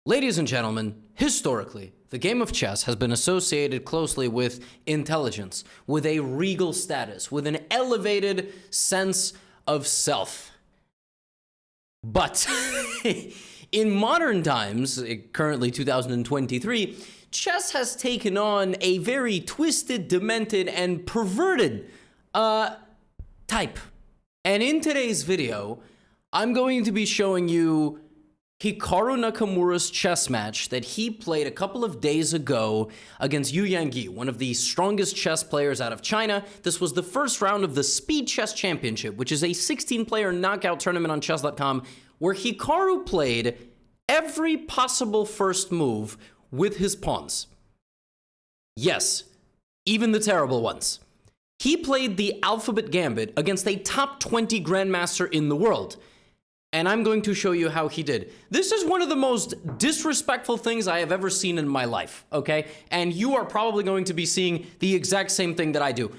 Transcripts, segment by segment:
Ladies and gentlemen, historically, the game of chess has been associated closely with intelligence, with a regal status, with an elevated sense of self. But in modern times, currently 2023, chess has taken on a very twisted, demented, and perverted type. And in today's video, I'm going to be showing you Hikaru Nakamura's chess match that he played a couple of days ago against Yu Yangyi, one of the strongest chess players out of China. This was the first round of the Speed Chess Championship, which is a 16-player knockout tournament on chess.com, where Hikaru played every possible first move with his pawns. Yes, even the terrible ones. He played the Alphabet Gambit against a top 20 grandmaster in the world. And I'm going to show you how he did. This is one of the most disrespectful things I have ever seen in my life, okay? And you are probably going to be seeing the exact same thing that I do.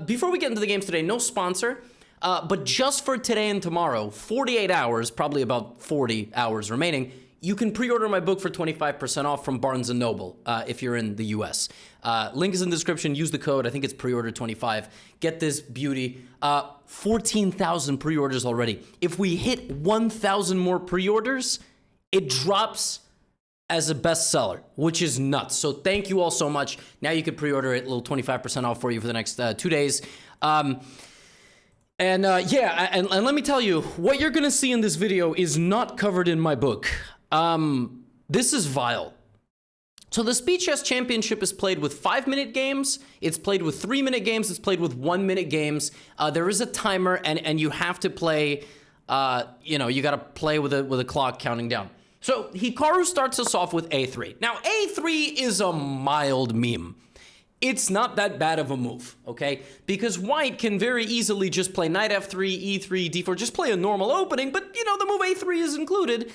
Before we get into the games today, no sponsor, but just for today and tomorrow, 48 hours, probably about 40 hours remaining, you can pre-order my book for 25% off from Barnes & Noble if you're in the US. Link is in the description. Use the code. I think it's pre-order 25. Get this beauty. 14,000 pre-orders already. If we hit 1,000 more pre-orders, it drops as a bestseller, which is nuts. So thank you all so much. Now you can pre-order it, a little 25% off for you for the next 2 days. And let me tell you, what you're gonna see in this video is not covered in my book. This is vile. So the Speed Chess Championship is played with 5-minute games, it's played with 3-minute games, it's played with 1-minute games. There is a timer, and you have to play, you gotta play with a clock counting down. So Hikaru starts us off with A3. Now A3 is a mild meme. It's not that bad of a move, okay? Because white can very easily just play knight F3, E3, D4, just play a normal opening, but the move A3 is included.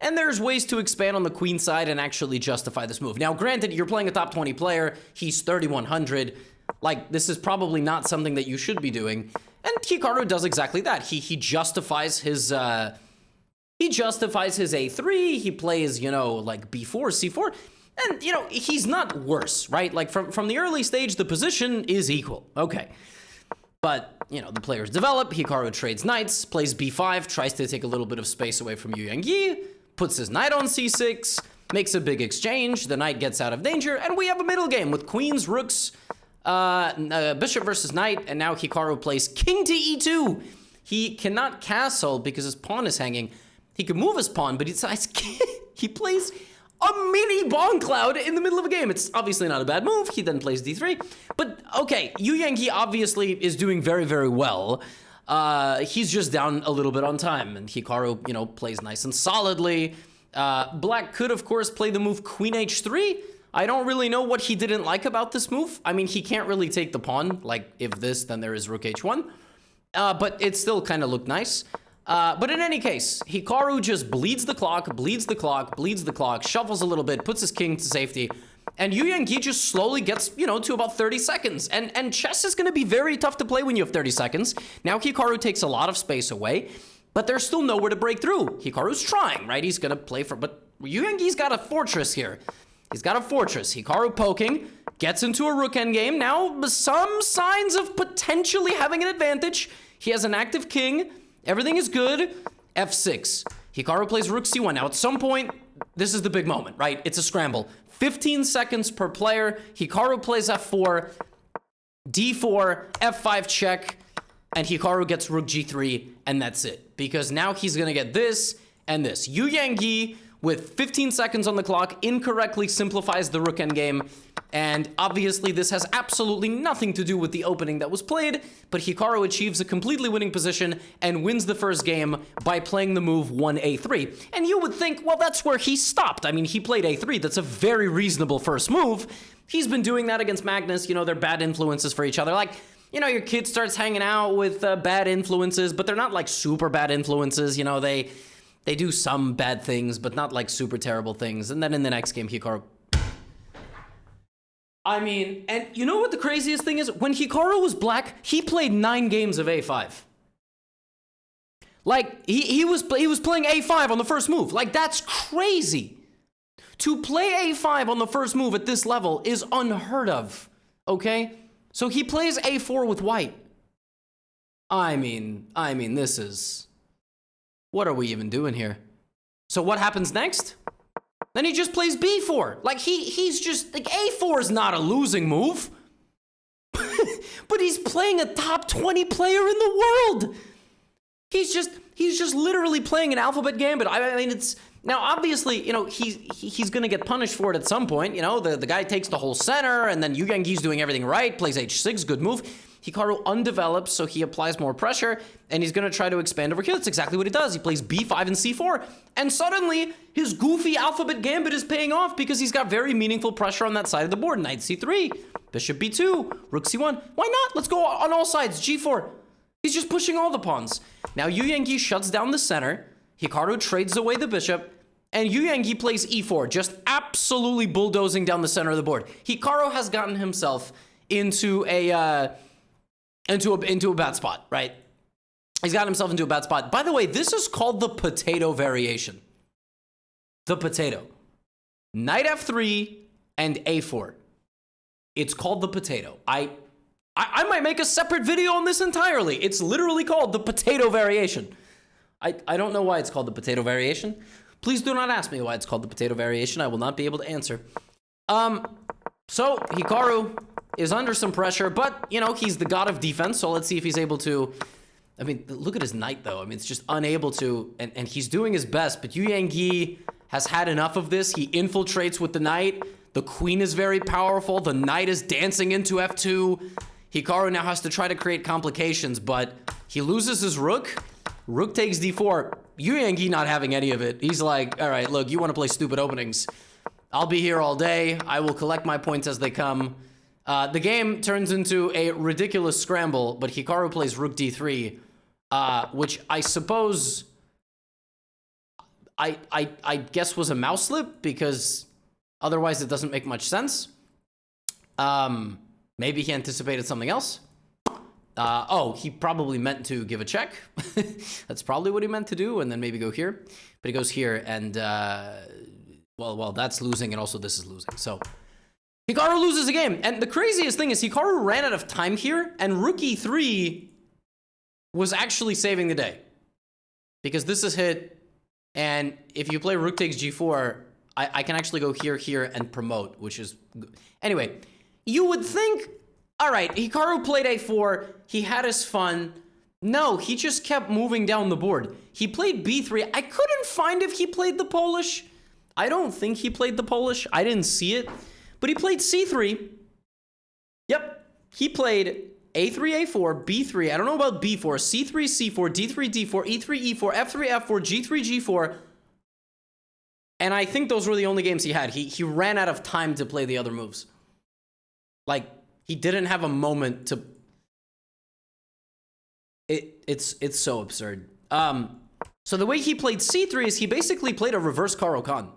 And there's ways to expand on the queen side and actually justify this move. Now, granted, you're playing a top 20 player. He's 3,100. Like, this is probably not something that you should be doing. And Hikaru does exactly that. He justifies his A3. He plays, like B4, C4. And, he's not worse, right? Like, from the early stage, the position is equal. Okay. But, the players develop. Hikaru trades knights, plays B5, tries to take a little bit of space away from Yu Yangyi, puts his knight on C6, makes a big exchange, the knight gets out of danger, and we have a middle game with queens, rooks, bishop versus knight, and now Hikaru plays king to E2. He cannot castle because his pawn is hanging. He can move his pawn, but he plays a mini bomb cloud in the middle of a game. It's obviously not a bad move. He then plays D3. But, okay, Yu Yangyi obviously is doing very, very well. He's just down a little bit on time, and Hikaru, plays nice and solidly. Black could, of course, play the move Queen H3. I don't really know what he didn't like about this move. I mean, he can't really take the pawn. Like, if this, then there is Rook H1. But it still kind of looked nice. But in any case, Hikaru just bleeds the clock, shuffles a little bit, puts his king to safety, and Yu Yangyi just slowly gets, to about 30 seconds. And chess is going to be very tough to play when you have 30 seconds. Now Hikaru takes a lot of space away, but there's still nowhere to break through. Hikaru's trying, right? He's going to play but Yu Yangyi's got a fortress here. He's got a fortress. Hikaru poking, gets into a rook endgame. Now some signs of potentially having an advantage. He has an active king. Everything is good. F6. Hikaru plays rook C1. Now, at some point, this is the big moment, right? It's a scramble. 15 seconds per player. Hikaru plays F4, D4, F5 check, and Hikaru gets rook G3, and that's it. Because now he's going to get this and this. Yu Yangyi, with 15 seconds on the clock, incorrectly simplifies the rook endgame. And obviously, this has absolutely nothing to do with the opening that was played, but Hikaru achieves a completely winning position and wins the first game by playing the move 1A3. And you would think, well, that's where he stopped. I mean, he played A3. That's a very reasonable first move. He's been doing that against Magnus. They're bad influences for each other. Like, your kid starts hanging out with bad influences, but they're not like super bad influences. They do some bad things, but not like super terrible things. And then in the next game, Hikaru... I mean, and you know what the craziest thing is? When Hikaru was black, he played 9 games of A5. Like, he was playing A5 on the first move. Like, that's crazy. To play a5 on the first move at this level is unheard of, okay? So he plays a4 with white. I mean, this is... What are we even doing here? So what happens next? Then he just plays b4. Like, he's just... Like, a4 is not a losing move. But he's playing a top 20 player in the world. He's just literally playing an alphabet gambit. I mean, it's... Now, obviously, you know, he's going to get punished for it at some point. You know, the guy takes the whole center, and then Yu Yangi's doing everything right, plays h6, good move. Hikaru undeveloped, so he applies more pressure, and he's going to try to expand over here. That's exactly what he does. He plays b5 and c4, and suddenly, his goofy alphabet gambit is paying off because he's got very meaningful pressure on that side of the board. Knight c3, bishop b2, rook c1. Why not? Let's go on all sides. g4. He's just pushing all the pawns. Now, Yu Yangi shuts down the center. Hikaru trades away the bishop, and Yu Yangi plays e4, just absolutely bulldozing down the center of the board. Hikaru has gotten himself into a bad spot, right? He's got himself into a bad spot. By the way, this is called the potato variation. The potato. Knight f3 and a4. It's called the potato. I might make a separate video on this entirely. It's literally called the potato variation. I don't know why it's called the potato variation. Please do not ask me why it's called the potato variation. I will not be able to answer. So Hikaru is under some pressure, but, you know, he's the god of defense, so let's see if he's able to... I mean, look at his knight, though. I mean, it's just unable to... And he's doing his best, but Yu Yangi has had enough of this. He infiltrates with the knight. The queen is very powerful. The knight is dancing into f2. Hikaru now has to try to create complications, but he loses his rook. Rook takes d4. Yu Yangi not having any of it. He's like, all right, look, you want to play stupid openings. I'll be here all day. I will collect my points as they come. The game turns into a ridiculous scramble, but Hikaru plays rook d3, which I suppose I guess was a mouse slip, because otherwise it doesn't make much sense. Maybe he anticipated something else. Oh, he probably meant to give a check. That's probably what he meant to do, and then maybe go here. But he goes here, and, well, that's losing, and also this is losing. So, Hikaru loses a game. And the craziest thing is Hikaru ran out of time here, and rook e3 was actually saving the day. Because this is hit, and if you play rook takes g4, I can actually go here, here, and promote, which is... Anyway, you would think... All right, Hikaru played a4. He had his fun. No, he just kept moving down the board. He played b3. I couldn't find if he played the Polish. I don't think he played the Polish. I didn't see it. But he played c3. Yep. He played a3, a4, b3. I don't know about b4. c3, c4, d3, d4, e3, e4, f3, f4, g3, g4. And I think those were the only games he had. He ran out of time to play the other moves. Like... He didn't have a moment to... It's so absurd. So the way he played c3 is he basically played a reverse Caro-Kann,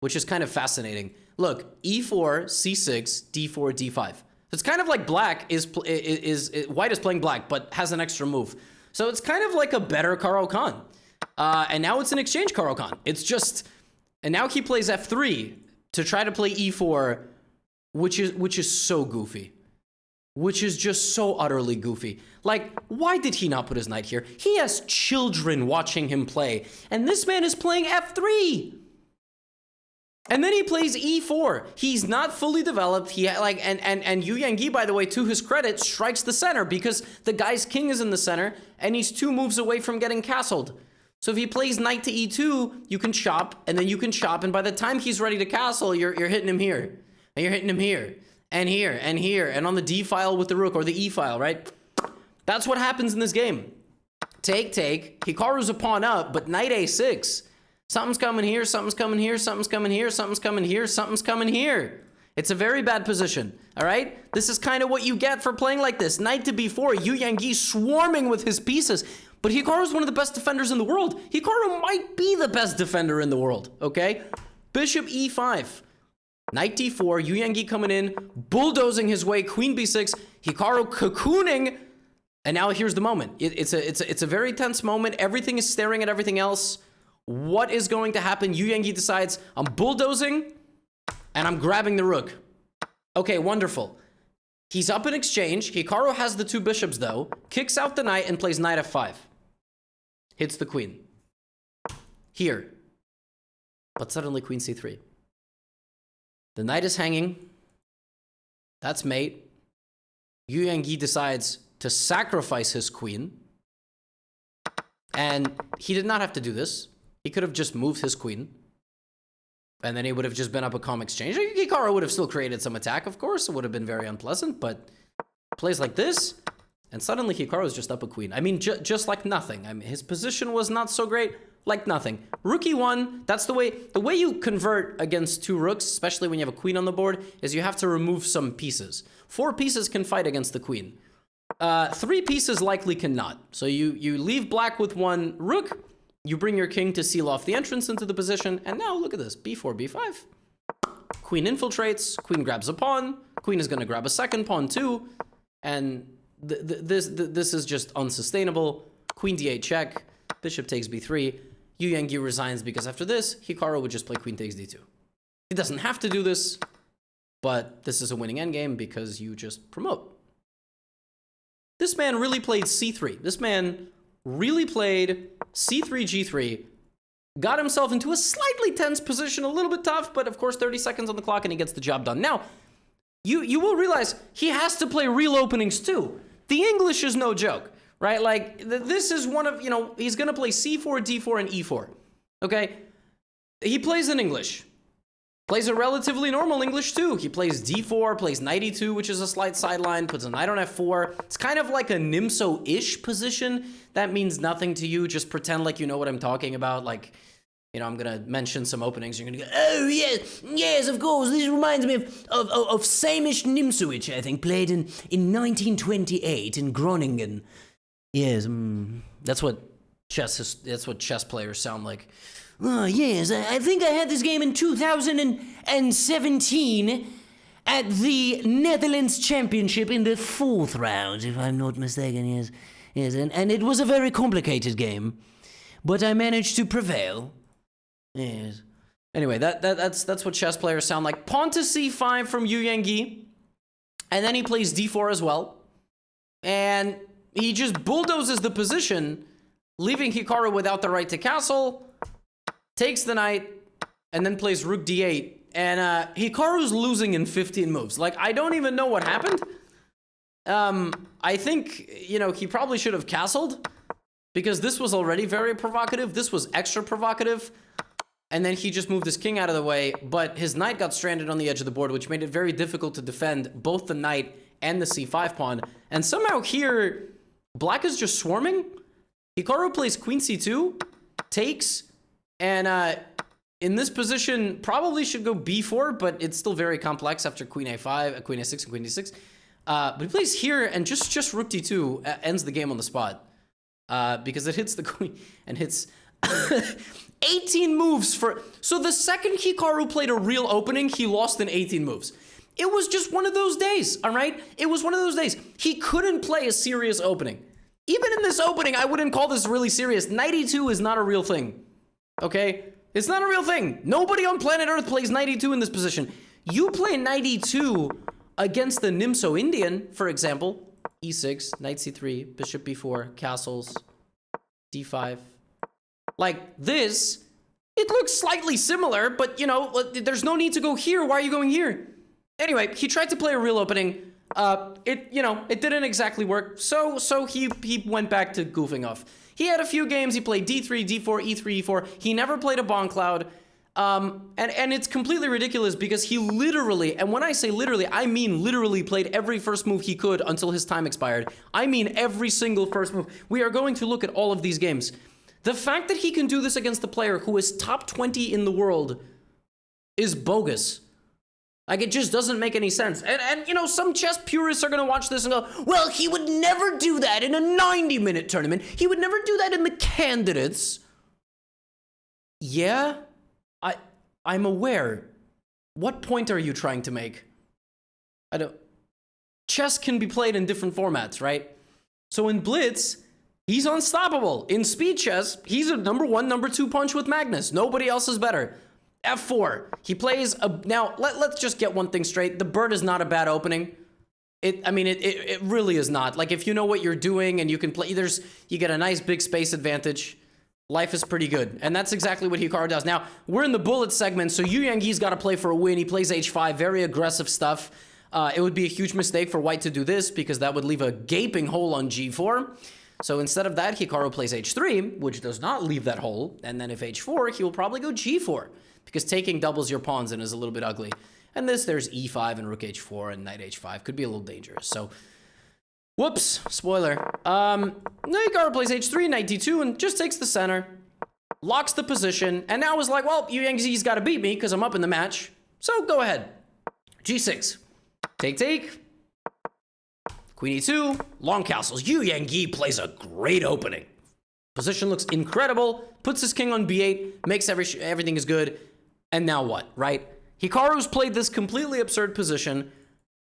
which is kind of fascinating. Look, e4, c6, d4, d5. So it's kind of like black white is playing black, but has an extra move. So it's kind of like a better Caro-Kann. And now it's an exchange Caro-Kann. It's just... And now he plays f3 to try to play e4... Which is so goofy. Which is just so utterly goofy. Like, why did he not put his knight here? He has children watching him play, and this man is playing f3. And then he plays e4. He's not fully developed. And Yu Yangi, by the way, to his credit, strikes the center because the guy's king is in the center, and he's 2 moves away from getting castled. So if he plays knight to e2, you can chop, and then you can chop, and by the time he's ready to castle, you're hitting him here. And you're hitting him here, and here, and here, and on the D file with the rook, or the E file, right? That's what happens in this game. Take, take. Hikaru's a pawn up, but knight a6. Something's coming here, something's coming here, something's coming here, something's coming here, something's coming here. It's a very bad position, all right? This is kind of what you get for playing like this. Knight to b4, Yu Yangi swarming with his pieces. But Hikaru's one of the best defenders in the world. Hikaru might be the best defender in the world, okay? Bishop e5. Knight d4, Yu Yangi coming in, bulldozing his way, queen b6, Hikaru cocooning, and now here's the moment. It's a very tense moment. Everything is staring at everything else. what is going to happen? Yu Yanggi decides, I'm bulldozing, and I'm grabbing the rook. Okay, wonderful. He's up in exchange. Hikaru has the 2 bishops, though. Kicks out the knight and plays knight f5. Hits the queen. Here. But suddenly queen c3. The knight is hanging. That's mate. Yu Yanggi decides to sacrifice his queen. And he did not have to do this. He could have just moved his queen. And then he would have just been up a calm exchange. Hikaru would have still created some attack, of course. It would have been very unpleasant, but plays like this, and suddenly Hikaru is just up a queen. I mean, just like nothing. I mean, his position was not so great, like nothing. Rook e1, that's the way you convert against 2 rooks, especially when you have a queen on the board, is you have to remove some pieces. 4 pieces can fight against the queen. 3 pieces likely cannot. So you leave black with 1 rook, you bring your king to seal off the entrance into the position, and now look at this, b4, b5. Queen infiltrates, queen grabs a pawn, queen is going to grab a second pawn too, and this is just unsustainable. Queen d8 check, bishop takes b3, Yu Yanggi resigns because after this, Hikaru would just play queen takes d2. He doesn't have to do this, but this is a winning endgame because you just promote. This man really played c3. This man really played c3, g3, got himself into a slightly tense position, a little bit tough, but of course 30 seconds on the clock and he gets the job done. Now, you will realize he has to play real openings too. The English is no joke, right? Like, this is one of, he's going to play c4, d4, and e4, okay? He plays in English. Plays a relatively normal English too. He plays d4, plays knight e2, which is a slight sideline, puts a knight on f4. It's kind of like a Nimso-ish position. That means nothing to you. Just pretend like you know what I'm talking about. Like, I'm going to mention some openings. You're going to go, oh, yes, of course. This reminds me of Samish Nimsowicz, I think, played in 1928 in Groningen. Yes, that's what chess players sound like. Oh, yes, I think I had this game in 2017 at the Netherlands Championship in the 4th round, if I'm not mistaken, yes. Yes, and it was a very complicated game, but I managed to prevail. Yes. Anyway, that's what chess players sound like. Pawn to c5 from Yu Yanggi, and then he plays d4 as well, and he just bulldozes the position, leaving Hikaru without the right to castle. Takes the knight, and then plays rook d8. And Hikaru's losing in 15 moves. Like, I don't even know what happened. I think, he probably should have castled, because this was already very provocative. This was extra provocative. And then he just moved his king out of the way, but his knight got stranded on the edge of the board, which made it very difficult to defend both the knight and the c5 pawn. And somehow here, black is just swarming. Hikaru plays queen c2, takes, and in this position, probably should go b4, but it's still very complex after queen a5, queen a6, and queen d6. But he plays here, and just rook d2 ends the game on the spot. Because it hits the queen, and hits 18 moves for... So the second Hikaru played a real opening, he lost in 18 moves. It was just one of those days, all right? It was one of those days. He couldn't play a serious opening. Even in this opening, I wouldn't call this really serious. Knight e2 is not a real thing. Okay? It's not a real thing. Nobody on planet Earth plays knight e2 in this position. You play knight e2 against the Nimso Indian, for example, e6, knight c3, bishop b4, castles, d5. Like this, it looks slightly similar, but there's no need to go here. Why are you going here? Anyway, he tried to play a real opening. It didn't exactly work. So he went back to goofing off. He had a few games. He played d3, d4, e3, e4. He never played a Bon Cloud. And it's completely ridiculous because he literally, and when I say literally, I mean literally played every first move he could until his time expired. I mean every single first move. We are going to look at all of these games. The fact that he can do this against a player who is top 20 in the world is bogus. Like, it just doesn't make any sense. And some chess purists are going to watch this and go, well, he would never do that in a 90-minute tournament. He would never do that in the candidates. Yeah, I'm aware. What point are you trying to make? Chess can be played in different formats, right? So in Blitz, He's unstoppable. In speed chess, he's a number 1, number 2 punch with Magnus. Nobody else is better. F4. He plays a... Now, let's just get one thing straight. The bird is not a bad opening. It really is not. Like, if you know what you're doing and you can play... You get a nice big space advantage. Life is pretty good. And that's exactly what Hikaru does. Now, we're in the bullet segment, so Yu Yangi's got to play for a win. He plays h5, very aggressive stuff. It would be a huge mistake for white to do this because that would leave a gaping hole on g4. So instead of that, Hikaru plays h3, which does not leave that hole. And then if h4, he will probably go g4 because taking doubles your pawns and is a little bit ugly. And there's e5 and rook h4 and knight h5. Could be a little dangerous. So, whoops, spoiler. Now Hikaru plays h3, knight d2, and just takes the center. Locks the position. And now is like, well, Yu Yangzi's got to beat me because I'm up in the match. So go ahead. g6. Take. Queen e2, long castles. Yu Yangi plays a great opening. Position looks incredible, puts his king on b8, makes everything is good. And now what, right? Hikaru's played this completely absurd position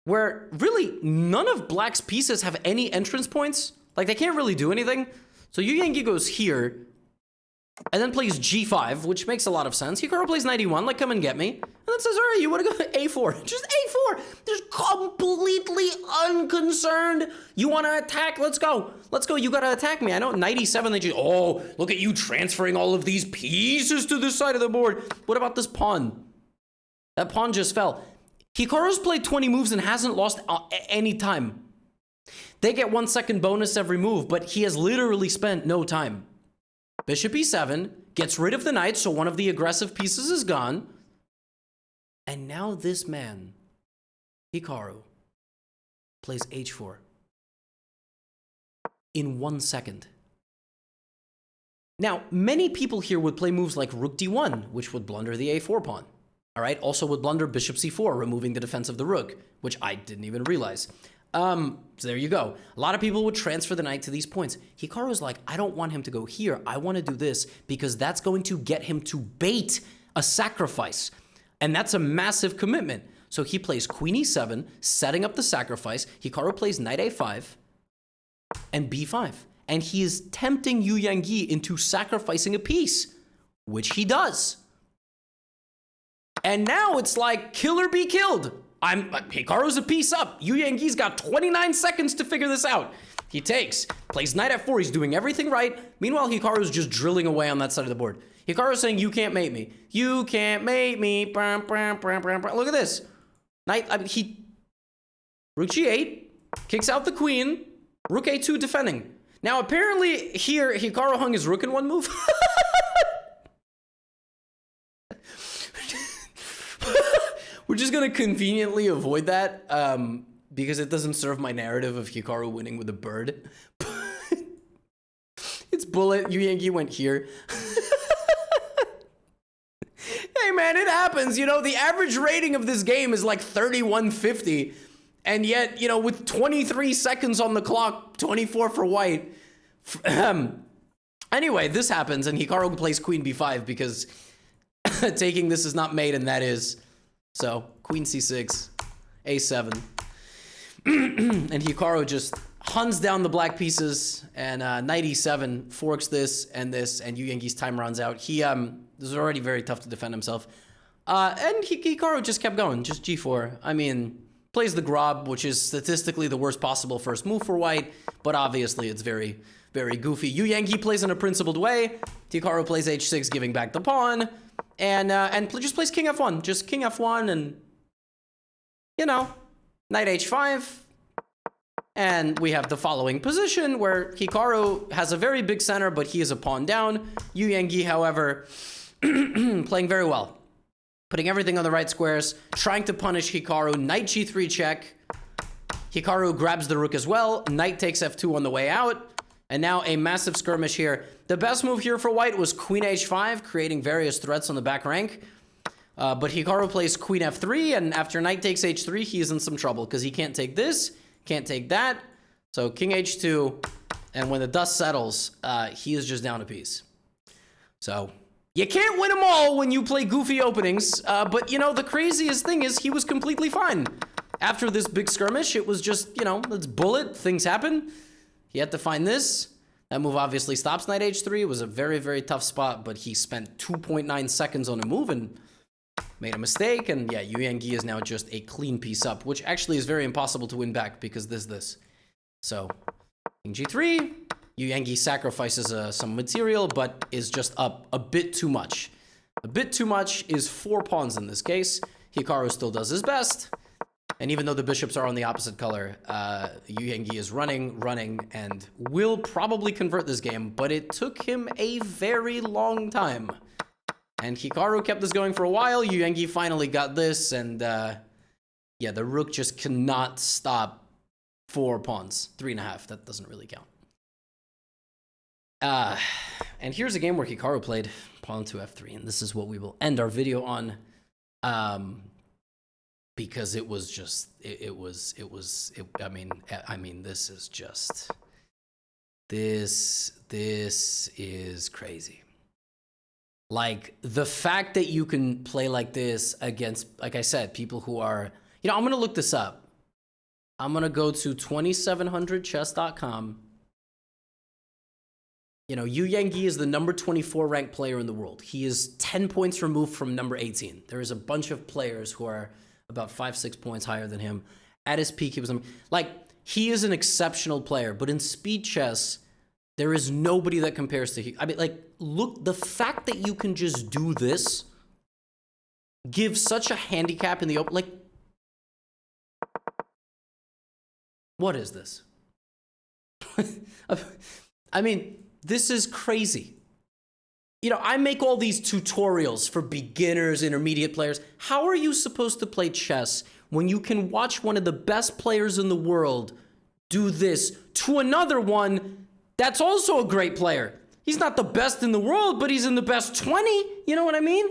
where really none of black's pieces have any entrance points. Like, they can't really do anything. So Yu Yangi goes here and then plays g5, which makes a lot of sense. Hikaru plays knight e1, like, come and get me. And then says, all right, you want to go a4. Just a4. Just completely unconcerned. You want to attack? Let's go. Let's go. You got to attack me. I know knight e7, they just, oh, look at you transferring all of these pieces to this side of the board. What about this pawn? That pawn just fell. Hikaru's played 20 moves and hasn't lost any time. They get 1 second bonus every move, but he has literally spent no time. Bishop e7 gets rid of the knight, so one of the aggressive pieces is gone. And now this man, Hikaru, plays h4 in 1 second. Now, many people here would play moves like rook d1, which would blunder the a4 pawn. All right, also would blunder bishop c4, removing the defense of the rook, which I didn't even realize. So there you go. A lot of people would transfer the knight to these points. Hikaru's like, I don't want him to go here. I want to do this because that's going to get him to bait a sacrifice. And that's a massive commitment. So he plays queen e7, setting up the sacrifice. Hikaru plays knight a5 and b5. And he is tempting Yu Yangi into sacrificing a piece, which he does. And now it's like, kill or be killed. Hikaru's a piece up. Yu Yangi's got 29 seconds to figure this out. He takes, plays knight f4. He's doing everything right. Meanwhile, Hikaru's just drilling away on that side of the board. Hikaru's saying, you can't mate me. You can't mate me. Look at this. Rook g8, kicks out the queen. Rook a2 defending. Now, apparently here, Hikaru hung his rook in one move. We're just going to conveniently avoid that because it doesn't serve my narrative of Hikaru winning with a bird. It's bullet. Yu Yangi went here. Hey, man, it happens. You know, the average rating of this game is like 3150. And yet, you know, with 23 seconds on the clock, 24 for white. Anyway, this happens and Hikaru plays queen b5 because taking this is not mate and that is... So, queen c6, a7, and Hikaru just hunts down the black pieces, and knight e7 forks this, and Yu Yangi's time runs out. This is already very tough to defend himself. And Hikaru just kept going, just g4. I mean, plays the grob, which is statistically the worst possible first move for white, but obviously it's very, very goofy. Yu Yangi plays in a principled way. Hikaru plays h6, giving back the pawn. And just plays king f1, just king f1 and, you know, knight h5. And we have the following position where Hikaru has a very big center, but he is a pawn down. Yu Yangi, however, playing very well. Putting everything on the right squares, trying to punish Hikaru. Knight g3 check. Hikaru grabs the rook as well. Knight takes f2 on the way out. And now a massive skirmish here. The best move here for white was queen h5, creating various threats on the back rank. But Hikaru plays queen f3, and after knight takes h3, he is in some trouble because he can't take this, can't take that. So king h2, and when the dust settles, he is just down a piece. So you can't win them all when you play goofy openings. But, you know, the craziest thing is he was completely fine. After this big skirmish, it was just, you know, let's bullet, things happen. He had to find this. That move obviously stops knight h3. It was a very, very tough spot, but he spent 2.9 seconds on a move and made a mistake. And yeah, Yu Yang is now just a clean piece up, which actually is very impossible to win back because this. So, king g3. Yu Yang sacrifices some material, but is just up a bit too much. A bit too much is 4 pawns in this case. Hikaru still does his best. And even though the bishops are on the opposite color, Yu Yang is running, and will probably convert this game, but it took him a very long time. And Hikaru kept this going for a while. Yu Yang finally got this, and yeah, the rook just cannot stop 4 pawns. 3.5, that doesn't really count. And here's a game where Hikaru played pawn to f3, and this is what we will end our video on. Because it was just, I mean, this is just, this is crazy. Like, the fact that you can play like this against, like I said, people who are, you know, I'm going to look this up. I'm going to go to 2700chess.com. You know, Yu Yang is the number 24 ranked player in the world. He is 10 points removed from number 18. There is a bunch of players who are about 5-6 points higher than him. At his peak, he was like, he is an exceptional player, but in speed chess, there is nobody that compares to him. I mean, like, look, the fact that you can just do this gives such a handicap in the open. Like, what is this? I mean, this is crazy. You know, I make all these tutorials for beginners, intermediate players. How are you supposed to play chess when you can watch one of the best players in the world do this to another one that's also a great player? He's not the best in the world, but he's in the best 20. You know what I mean?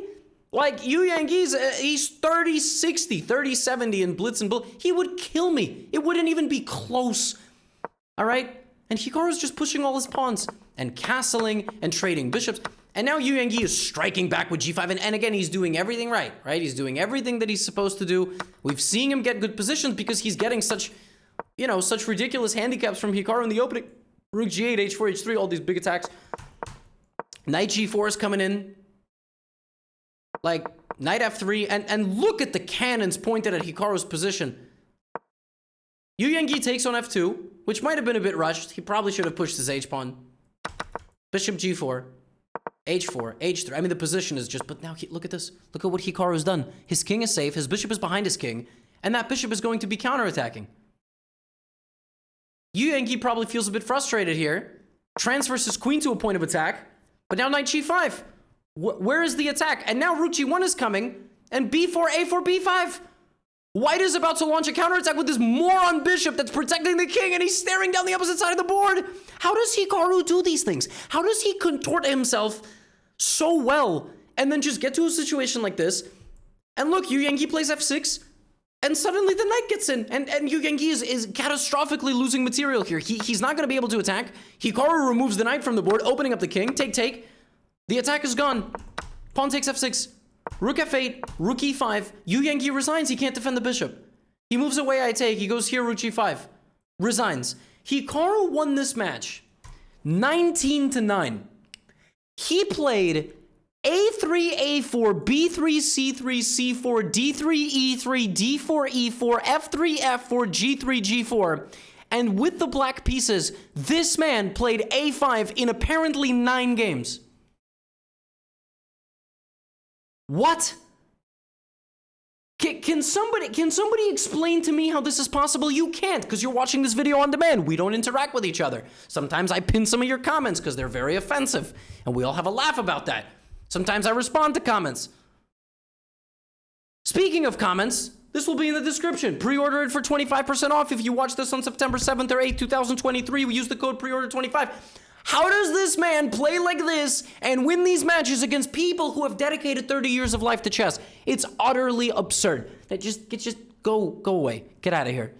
Like, Yu Yang, he's 30-60, 30-70 in blitz and bull. He would kill me. It wouldn't even be close. All right? And Hikaru's just pushing all his pawns and castling and trading bishops. And now Yu Yang is striking back with g5. And again, he's doing everything right? He's doing everything that he's supposed to do. We've seen him get good positions because he's getting such, you know, such ridiculous handicaps from Hikaru in the opening. Rook g8, h4, h3, all these big attacks. Knight g4 is coming in. Like, knight f3. And look at the cannons pointed at Hikaru's position. Yu Yang takes on f2, which might have been a bit rushed. He probably should have pushed his h-pawn. Bishop g4. h4, h3. I mean, the position is just, but now look at this. Look at what Hikaru has done. His king is safe. His bishop is behind his king. And that bishop is going to be counterattacking. Yu Yang probably feels a bit frustrated here. Transfers his queen to a point of attack. But now knight g5. Where is the attack? And now rook g1 is coming. And b4, a4, b5. White is about to launch a counterattack with this moron bishop that's protecting the king, and he's staring down the opposite side of the board. How does Hikaru do these things? How does he contort himself so well and then just get to a situation like this? And look, Yu Yang plays f6, and suddenly the knight gets in, and Yu Yang is catastrophically losing material here. He's not going to be able to attack. Hikaru removes the knight from the board, opening up the king. Take. The attack is gone. Pawn takes f6. Rook f8, rook e5, Yu Yang resigns, he can't defend the bishop. He moves away, I take, he goes here, rook g5, resigns. Hikaru won this match 19-9. He played a3, a4, b3, c3, c4, d3, e3, d4, e4, f3, f4, g3, g4. And with the black pieces, this man played a5 in apparently 9 games. What? Can somebody explain to me how this is possible? You can't, because you're watching this video on demand. We don't interact with each other. Sometimes I pin some of your comments because they're very offensive, and we all have a laugh about that. Sometimes I respond to comments. Speaking of comments, this will be in the description. Pre-order it for 25% off if you watch this on September 7th or 8th, 2023. We use the code PREORDER25. How does this man play like this and win these matches against people who have dedicated 30 years of life to chess? It's utterly absurd. Just go away. Get out of here.